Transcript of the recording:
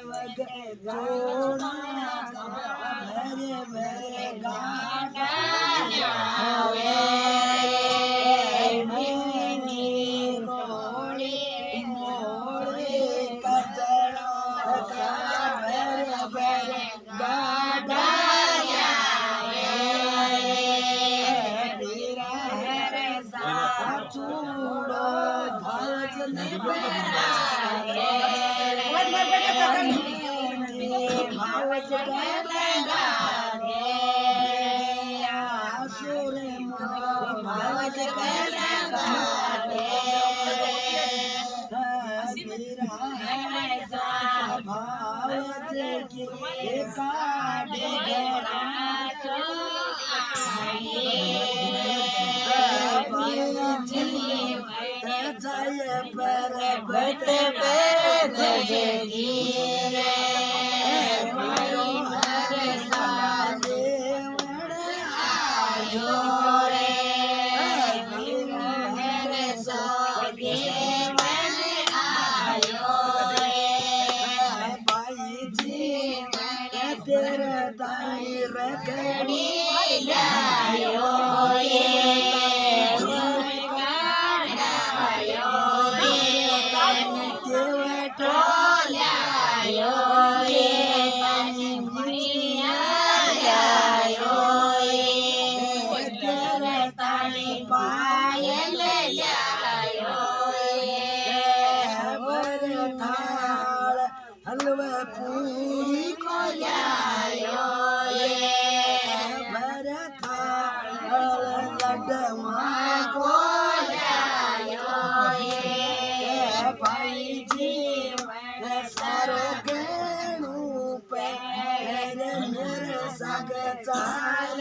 जोड़ा भरे भरे गाड़ा मेरी रोड़ी मोड़ी कचड़ा भरे भरे गाड़ा चूड़ो भजन भावज सुर भावज भावज की काटे घरा जय पर भट जगी हर साले आयो रे हर साले आयो रे भाई जी तेरे दाई रखड़ी लायो रे हलवा पूरी को लायो भरथा लड्डमा को लायो भाई जी सारो गणू पे मेरे सग चाल